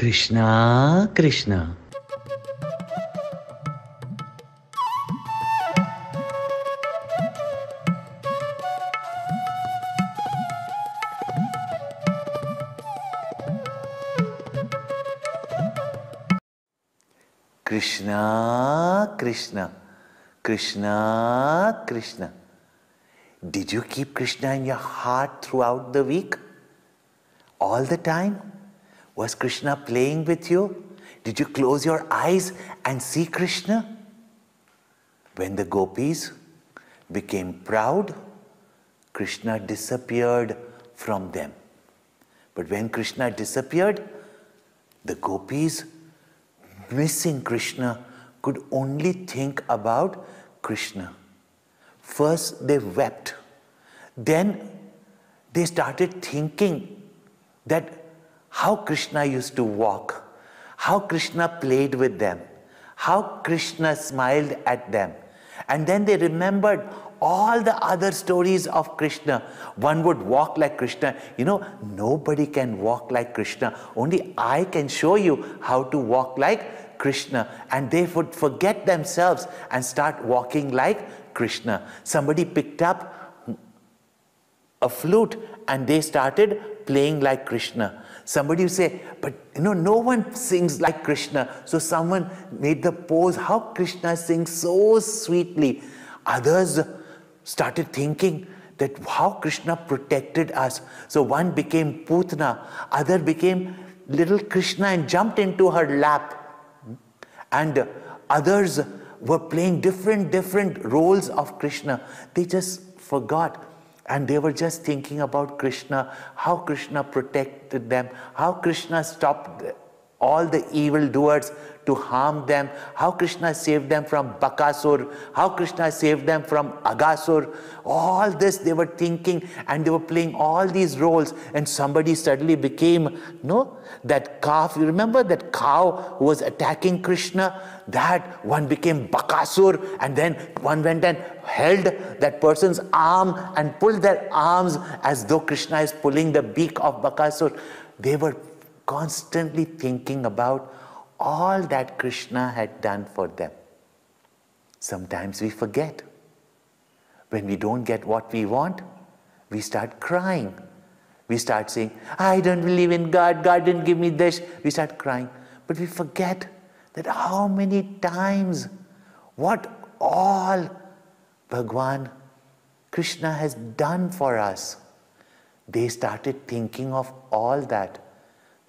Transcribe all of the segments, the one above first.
Krishna Krishna. Krishna Krishna. Krishna Krishna. Did you keep Krishna in your heart throughout the week? All the time? Was Krishna playing with you? Did you close your eyes and see Krishna? When the Gopis became proud, Krishna disappeared from them. But when Krishna disappeared, the Gopis, missing Krishna, could only think about Krishna. First they wept. Then they started thinking that how Krishna used to walk, how Krishna played with them, how Krishna smiled at them. And then they remembered all the other stories of Krishna. One would walk like Krishna. You know, nobody can walk like Krishna. Only I can show you how to walk like Krishna. And they would forget themselves and start walking like Krishna. Somebody picked up a flute and they started playing like Krishna. Somebody would say, but you know, no one sings like Krishna. So someone made the pose, how Krishna sings so sweetly. Others started thinking that how Krishna protected us. So one became Putna, other became little Krishna and jumped into her lap. And others were playing different roles of Krishna. They just forgot. And they were just thinking about Krishna, how Krishna protected them, how Krishna stopped all the evildoers to harm them, how Krishna saved them from Bakasur, how Krishna saved them from Agasur. All this they were thinking, and they were playing all these roles. And somebody suddenly became, that calf. You remember that cow who was attacking Krishna? That one became Bakasur, and then one went and held that person's arm and pulled their arms as though Krishna is pulling the beak of Bakasur. They were constantly thinking about all that Krishna had done for them. Sometimes we forget. When we don't get what we want, we start crying. We start saying, I don't believe in God, God didn't give me this. We start crying. But we forget that how many times, what all Bhagwan Krishna has done for us. They started thinking of all that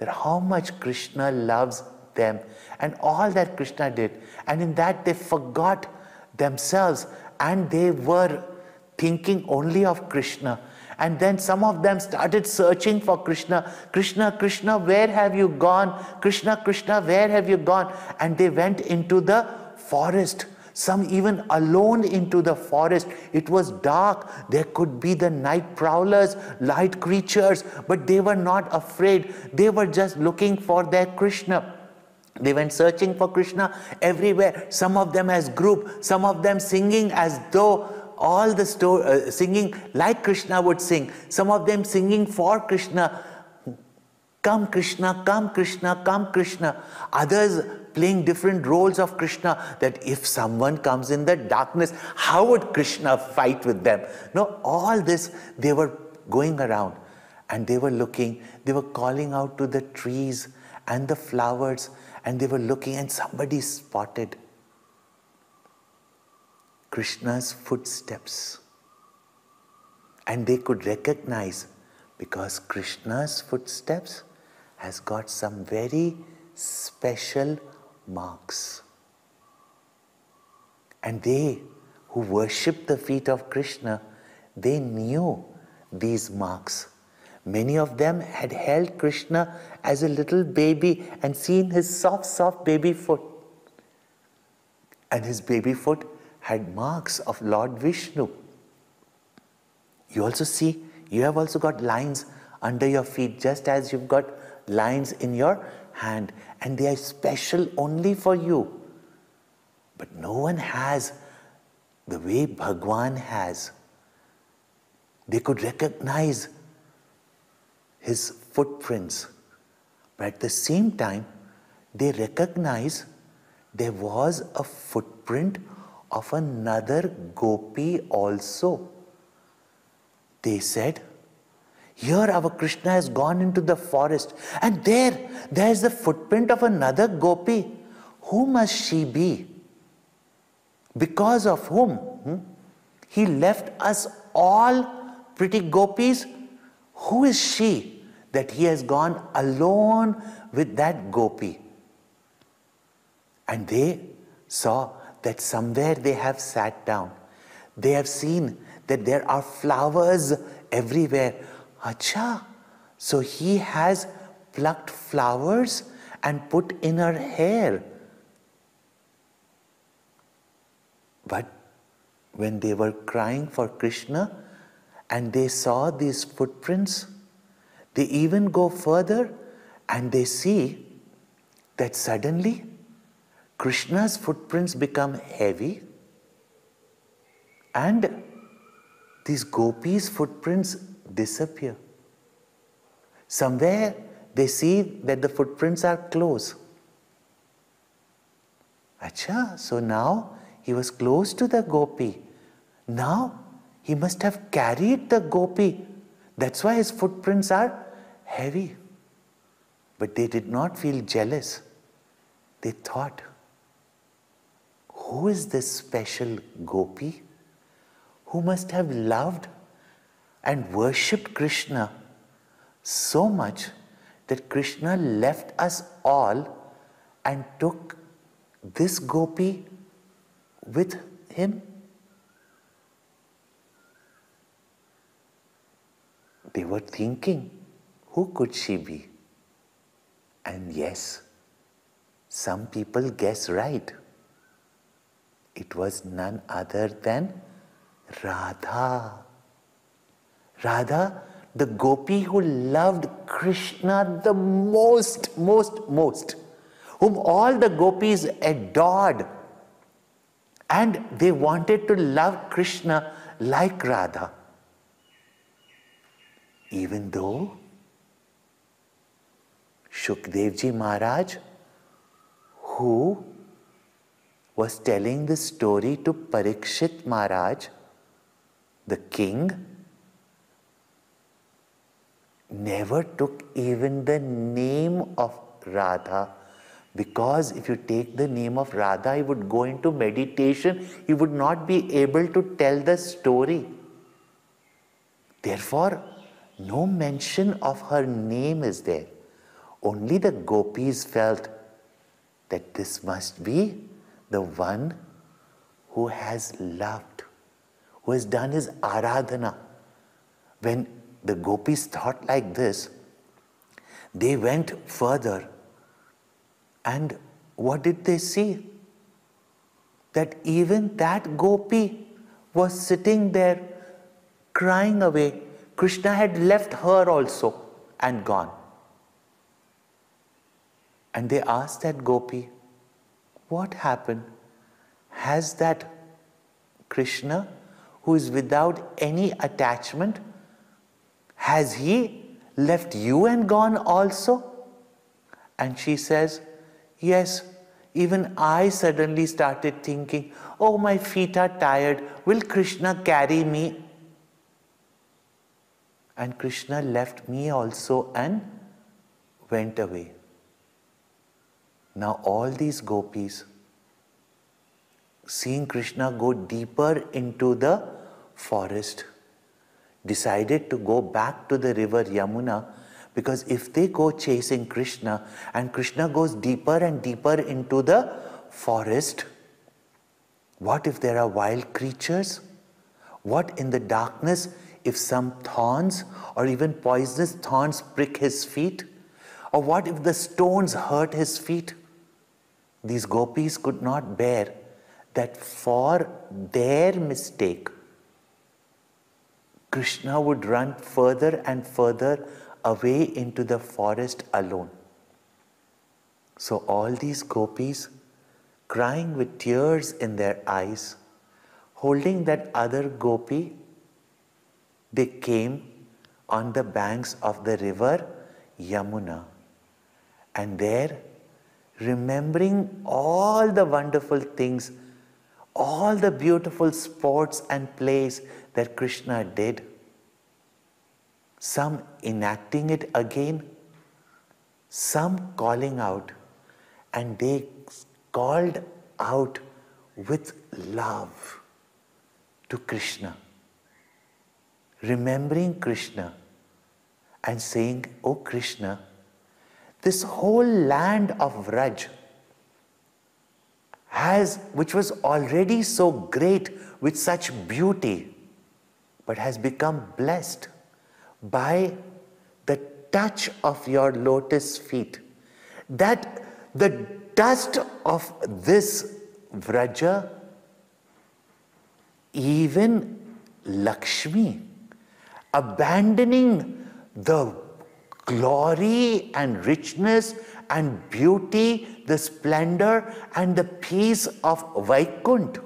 how much Krishna loves them and all that Krishna did. And in that they forgot themselves and they were thinking only of Krishna. And then some of them started searching for Krishna. Krishna, Krishna, where have you gone? Krishna, Krishna, where have you gone? And they went into the forest. Some even alone into the forest. It was dark. There could be the night prowlers, light creatures, but they were not afraid. They were just looking for their Krishna. They went searching for Krishna everywhere. Some of them as group, some of them singing as though all the singing like Krishna would sing. Some of them singing for Krishna. Come Krishna, come Krishna, come Krishna. Others playing different roles of Krishna, that if someone comes in the darkness, how would Krishna fight with them? No, all this they were going around and they were looking, they were calling out to the trees and the flowers, and they were looking, and somebody spotted Krishna's footsteps. And they could recognize, because Krishna's footsteps has got some very special marks. And they who worship the feet of Krishna, they knew these marks. Many of them had held Krishna as a little baby and seen his soft baby foot. And his baby foot had marks of Lord Vishnu. You also see, you have also got lines under your feet, just as you've got lines in your hand, and they are special only for you. But no one has the way Bhagwan has. They could recognize his footprints But at the same time, they recognize there was a footprint of another gopi also. They said, here our Krishna has gone into the forest, and there's the footprint of another gopi. Who must she be? Because of whom? He left us all pretty gopis. Who is she that he has gone alone with that gopi? And they saw that somewhere they have sat down. They have seen that there are flowers everywhere. Acha, so he has plucked flowers and put in her hair. But when they were crying for Krishna and they saw these footprints, they even go further and they see that suddenly Krishna's footprints become heavy and these gopis' footprints disappear. Somewhere they see that the footprints are close. Acha, so now he was close to the gopi. Now he must have carried the gopi. That's why his footprints are heavy. But they did not feel jealous. They thought, who is this special gopi who must have loved and worshipped Krishna so much that Krishna left us all and took this gopi with him? They were thinking, who could she be? And yes, some people guess right. It was none other than Radha. Radha, the gopi who loved Krishna the most, whom all the gopis adored. And they wanted to love Krishna like Radha. Even though Shukdevji Maharaj, who was telling the story to Parikshit Maharaj, the king, never took even the name of Radha, because if you take the name of Radha, he would go into meditation, he would not be able to tell the story. Therefore, no mention of her name is there. Only the gopis felt that this must be the one who has loved, who has done his aradhana. When the gopis thought like this, they went further. And what did they see? That even that gopi was sitting there crying away. Krishna had left her also and gone. And they asked that gopi, what happened? Has that Krishna, who is without any attachment, has he left you and gone also? And she says, yes, even I suddenly started thinking, oh, my feet are tired, will Krishna carry me? And Krishna left me also and went away. Now all these gopis, seeing Krishna go deeper into the forest, decided to go back to the river Yamuna, because if they go chasing Krishna and Krishna goes deeper and deeper into the forest, what if there are wild creatures? What in the darkness if some thorns or even poisonous thorns prick his feet? Or what if the stones hurt his feet? These gopis could not bear that for their mistake, Krishna would run further and further away into the forest alone. So all these gopis, crying with tears in their eyes, holding that other gopi, they came on the banks of the river Yamuna. And there, remembering all the wonderful things, all the beautiful sports and plays that Krishna did, some enacting it again, some calling out, and they called out with love to Krishna, remembering Krishna and saying, "Oh Krishna, this whole land of Vraj which was already so great with such beauty, but has become blessed by the touch of your lotus feet, that the dust of this Vraja, even Lakshmi, abandoning the glory and richness and beauty, the splendor and the peace of Vaikunt,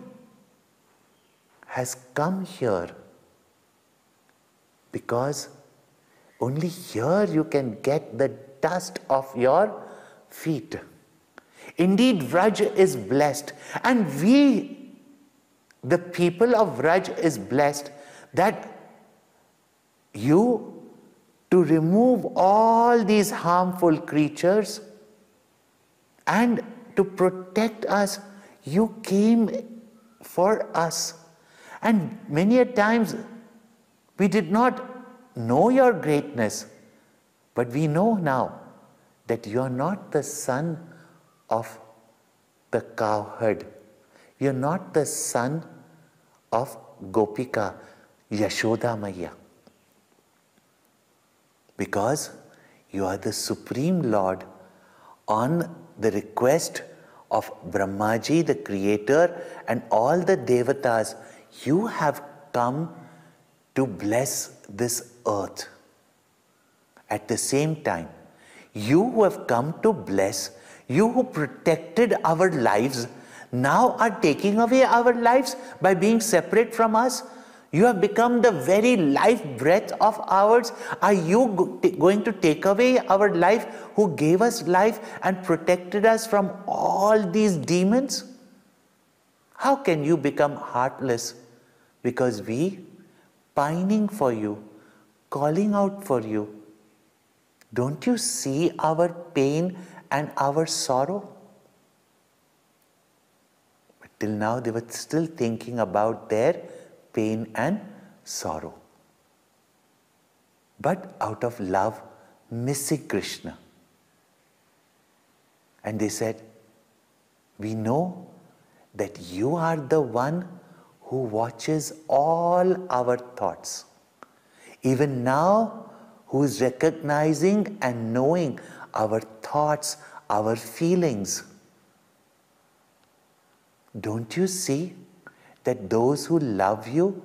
has come here, because only here you can get the dust of your feet. Indeed, Vraj is blessed, and we, the people of Vraj, is blessed that you, to remove all these harmful creatures and to protect us, you came for us. And many a times we did not know your greatness, but we know now that you are not the son of the cowherd. You are not the son of Gopika, Yashoda Maya. Because you are the Supreme Lord. On the request of Brahmaji, the Creator, and all the Devatas, you have come to bless this earth. At the same time, you who have come to bless, you who protected our lives, now are taking away our lives by being separate from us. You have become the very life breath of ours. Are you going to take away our life, who gave us life and protected us from all these demons? How can you become heartless? Because we, pining for you, calling out for you, don't you see our pain and our sorrow? But till now they were still thinking about their pain and sorrow. But out of love, missing Krishna. And they said, we know that you are the one who watches all our thoughts. Even now, who is recognizing and knowing our thoughts, our feelings. Don't you see that those who love you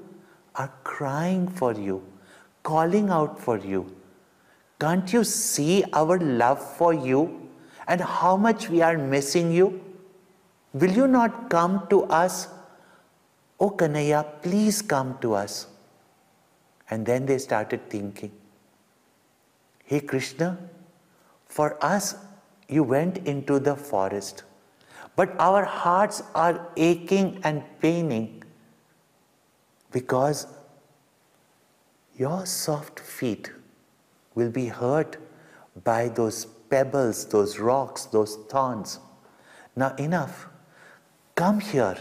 are crying for you, calling out for you? Can't you see our love for you and how much we are missing you? Will you not come to us? Oh Kanhaiya, please come to us. And then they started thinking, hey Krishna, for us you went into the forest, but our hearts are aching and paining because your soft feet will be hurt by those pebbles, those rocks, those thorns. Now enough, come here.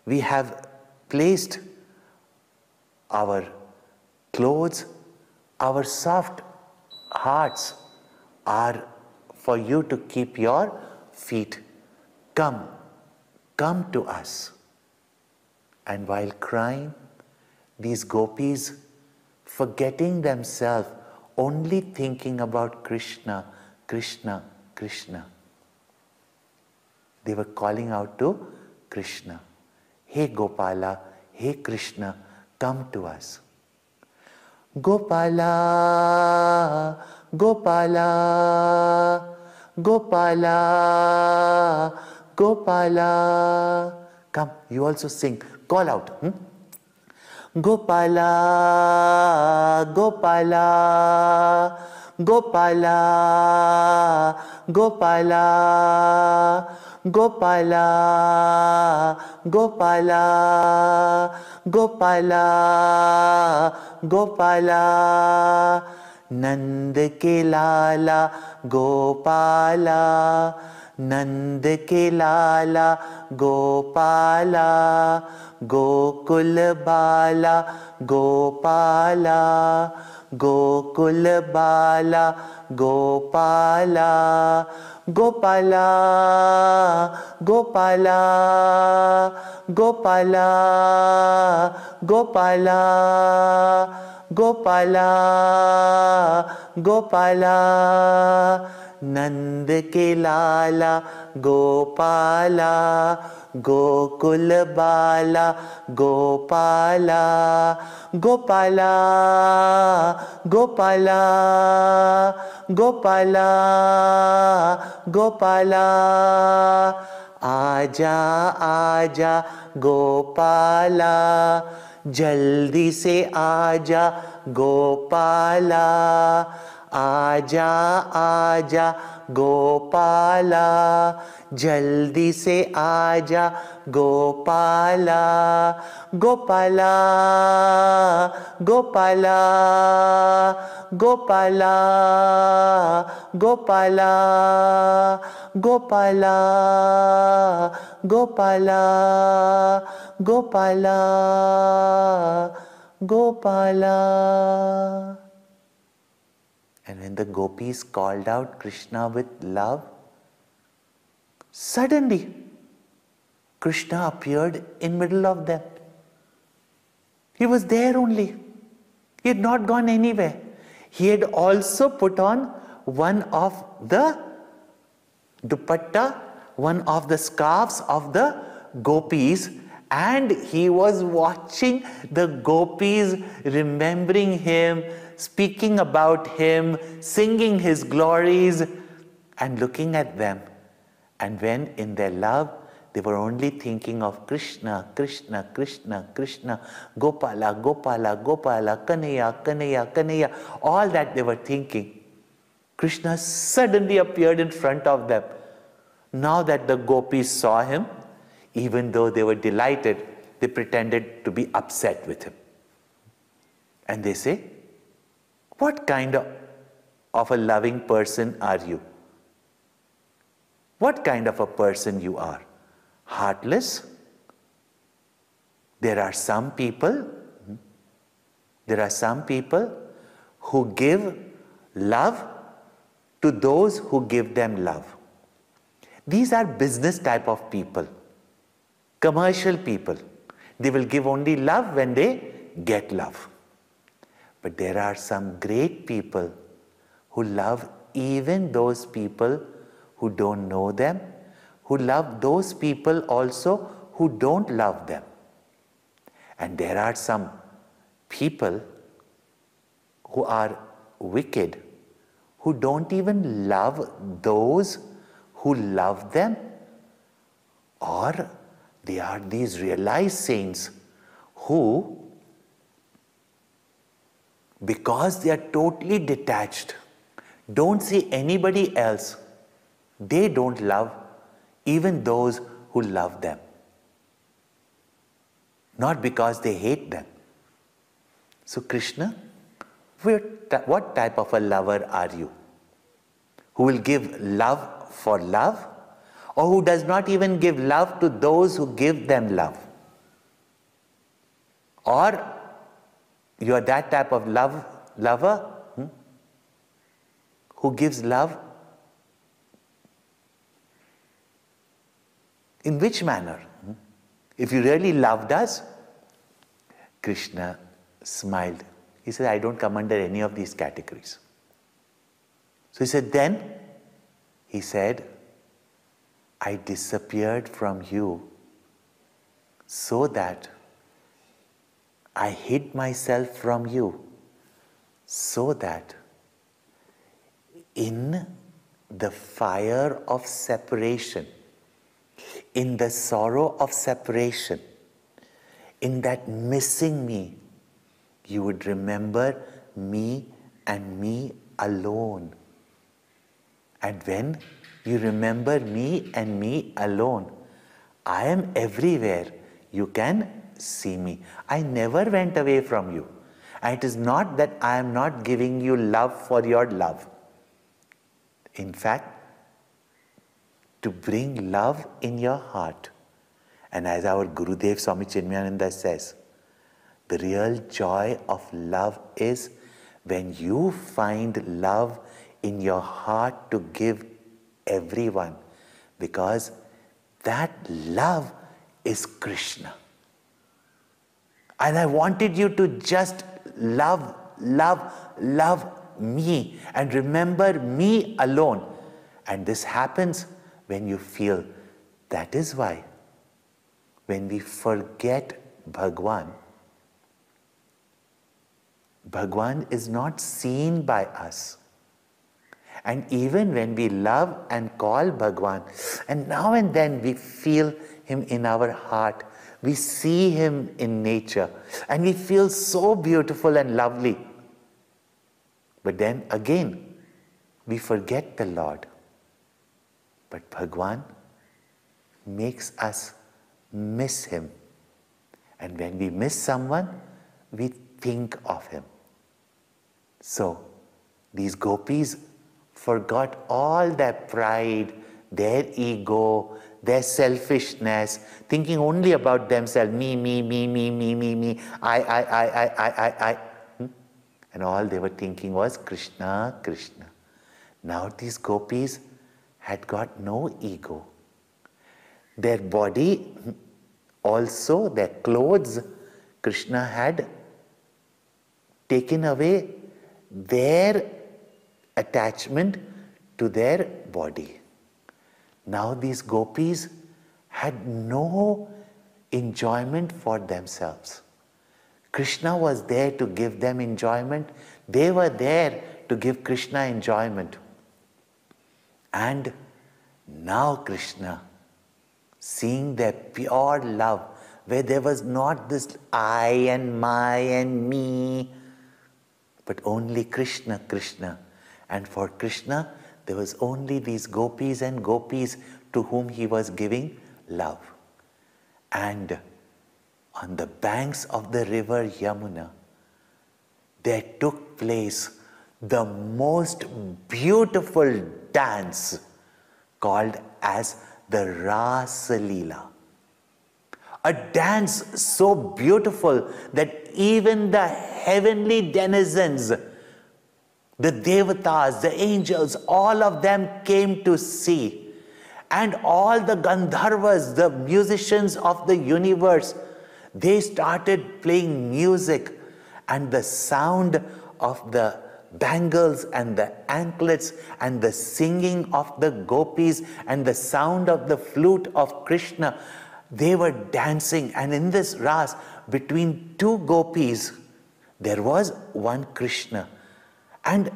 We have placed our clothes, our soft hearts are for you to keep your feet. Come, come to us. And while crying, these gopis, forgetting themselves, only thinking about Krishna, Krishna, Krishna. They were calling out to Krishna. Hey Gopala, hey Krishna, come to us. Gopala, Gopala, Gopala, Gopala. Come, you also sing. Call out. Gopala, Gopala, Gopala, Gopala, Gopala, Gopala, Gopala, Gopala, Nand ke lala Gopala, Nand ke lala Gopala, Gokul bala Gopala, Gokul bala Gopala, Gopala, Gopala, Gopala, Gopala, Gopala, Gopala, Nand ke lala Gopala, Gokul bala Gopala, Gopala, Gopala, Gopala, Gopala, Aja, Aja, Gopala, Jaldi se Aja, Gopala, Aja, Aja, Gopala, Jaldi se Aja, Gopala, Gopala, Gopala, Gopala, Gopala, Gopala, Gopala, Gopala, Gopala. And when the gopis called out Krishna with love, suddenly Krishna appeared in middle of them. He was there only. He had not gone anywhere. He had also put on one of the dupatta, one of the scarves of the gopis, and he was watching the gopis, remembering him, speaking about him, singing his glories, and looking at them. And when in their love, they were only thinking of Krishna, Krishna, Krishna, Krishna, Gopala, Gopala, Gopala, Kanaya, Kanaya, Kanaya, all that they were thinking. Krishna suddenly appeared in front of them. Now that the gopis saw him, even though they were delighted, they pretended to be upset with him. And they say, what kind of a loving person are you? What kind of a person you are? Heartless? There are some people who give love to those who give them love. These are business type of people, commercial people. They will give only love when they get love. But there are some great people who love even those people who don't know them, who love those people also who don't love them. And there are some people who are wicked, who don't even love those who love them, or they are these realized saints who, because they are totally detached, don't see anybody else, they don't love even those who love them. Not because they hate them. So Krishna, what type of a lover are you? Who will give love for love, or who does not even give love to those who give them love? Or you are that type of lover who gives love in which manner? If you really loved us, Krishna smiled. He said, I don't come under any of these categories. So he said, then, he said, I disappeared from you so that I hid myself from you, so that in the fire of separation, in the sorrow of separation, in that missing me, you would remember me and me alone. And when you remember me and me alone, I am everywhere. You can see me. I never went away from you. And it is not that I am not giving you love for your love. In fact, to bring love in your heart. And as our Gurudev Swami Chinmayananda says, the real joy of love is when you find love in your heart to give everyone, because that love is Krishna. And I wanted you to just love, love, love me and remember me alone. And this happens when you feel. That is why when we forget Bhagwan, Bhagwan is not seen by us. And even when we love and call Bhagwan, and now and then we feel him in our heart, we see him in nature, and we feel so beautiful and lovely. But then again, we forget the Lord. But Bhagwan makes us miss him. And when we miss someone, we think of him. So, these gopis forgot all their pride, their ego, their selfishness, thinking only about themselves, me, I. And all they were thinking was Krishna, Krishna. Now these gopis had got no ego. Their body, also their clothes, Krishna had taken away their attachment to their body. Now these gopis had no enjoyment for themselves. Krishna was there to give them enjoyment. They were there to give Krishna enjoyment. And now Krishna, seeing their pure love, where there was not this I and my and me, but only Krishna, Krishna. And for Krishna, there was only these gopis and gopis to whom he was giving love. And on the banks of the river Yamuna, there took place the most beautiful dance called as the Raas Leela. A dance so beautiful that even the heavenly denizens, the devatas, the angels, all of them came to see. And all the Gandharvas, the musicians of the universe, they started playing music, and the sound of the bangles and the anklets and the singing of the gopis and the sound of the flute of Krishna, they were dancing. And in this Raas, between two gopis, there was one Krishna. And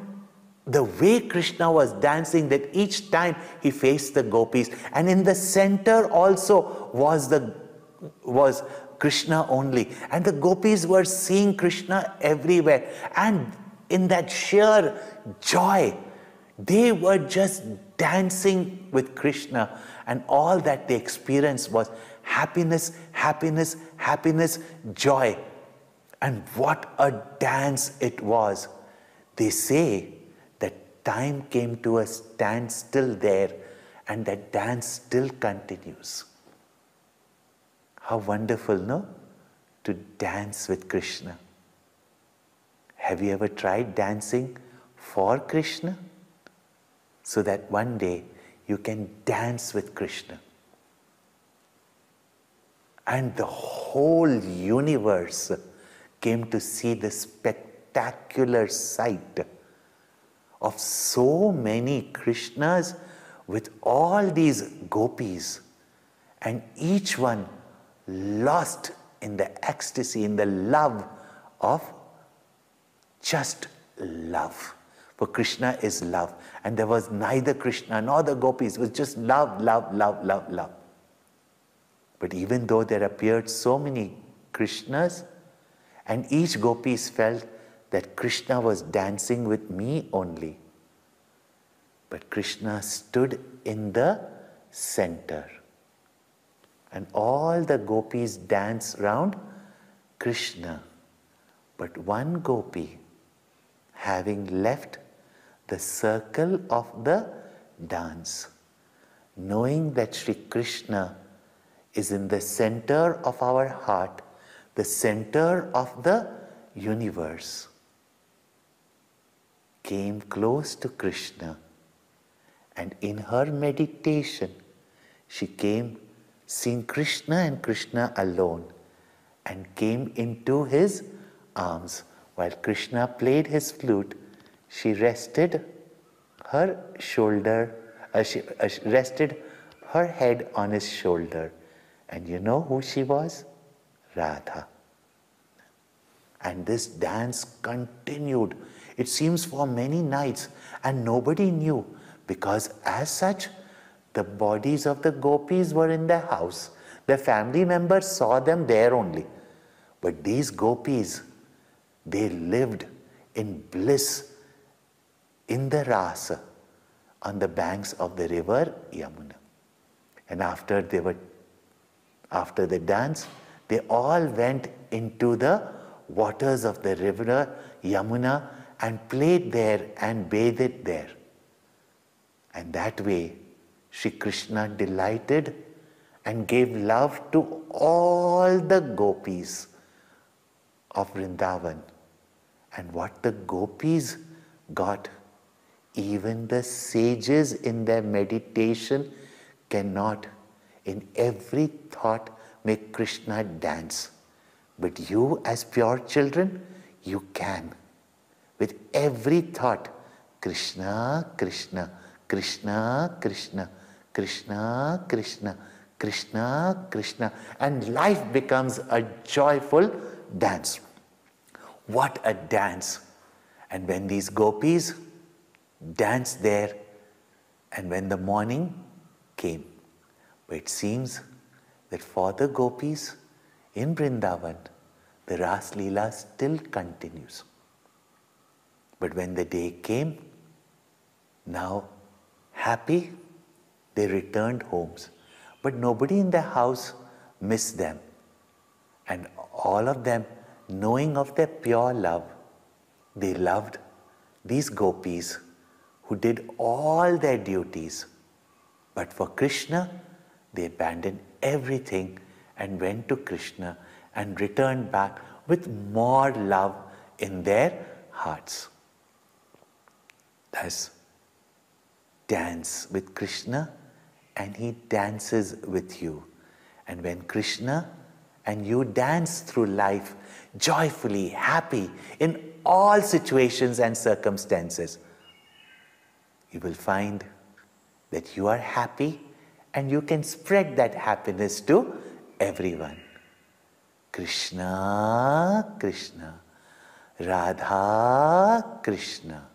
the way Krishna was dancing, that each time he faced the gopis, and in the center also was Krishna only. And the gopis were seeing Krishna everywhere. And in that sheer joy, they were just dancing with Krishna. And all that they experienced was happiness, happiness, happiness, joy. And what a dance it was. They say that time came to a standstill there, and that dance still continues. How wonderful, no? To dance with Krishna. Have you ever tried dancing for Krishna? So that one day you can dance with Krishna. And the whole universe came to see the spectacular sight of so many Krishnas with all these gopis, and each one lost in the ecstasy, in the love of just love. For Krishna is love. And there was neither Krishna nor the gopis. It was just love, love, love, love, love. But even though there appeared so many Krishnas, and each gopis felt that Krishna was dancing with me only. But Krishna stood in the center. And all the gopis dance round Krishna. But one gopi, having left the circle of the dance, knowing that Sri Krishna is in the center of our heart, the center of the universe, came close to Krishna, and in her meditation she came seeing Krishna and Krishna alone, and came into his arms. While Krishna played his flute, she rested her shoulder, rested her head on his shoulder. And you know who she was? Radha. And this dance continued, it seems, for many nights, and nobody knew, because as such, the bodies of the gopis were in the house. The family members saw them there only. But these gopis, they lived in bliss in the Raas, on the banks of the river Yamuna. And after the dance, they all went into the waters of the river Yamuna and played there and bathed there. And that way, Shri Krishna delighted and gave love to all the gopis of Vrindavan. And what the gopis got, even the sages in their meditation cannot in every thought make Krishna dance. But you as pure children, you can. With every thought, Krishna, Krishna, Krishna, Krishna, Krishna, Krishna, Krishna, Krishna, and life becomes a joyful dance. What a dance! And when these gopis danced there, and when the morning came, but it seems that for the gopis in Vrindavan, the Raas Leela still continues. But when the day came, now happy, they returned homes. But nobody in the house missed them. And all of them, knowing of their pure love, they loved these gopis who did all their duties. But for Krishna, they abandoned everything and went to Krishna and returned back with more love in their hearts. Thus, dance with Krishna and he dances with you. And when Krishna and you dance through life joyfully, happy in all situations and circumstances, you will find that you are happy and you can spread that happiness to everyone. Krishna, Krishna, Radha, Krishna.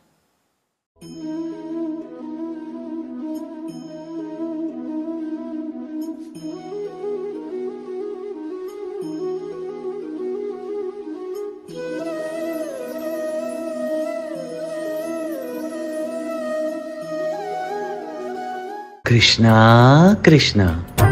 Krishna, Krishna.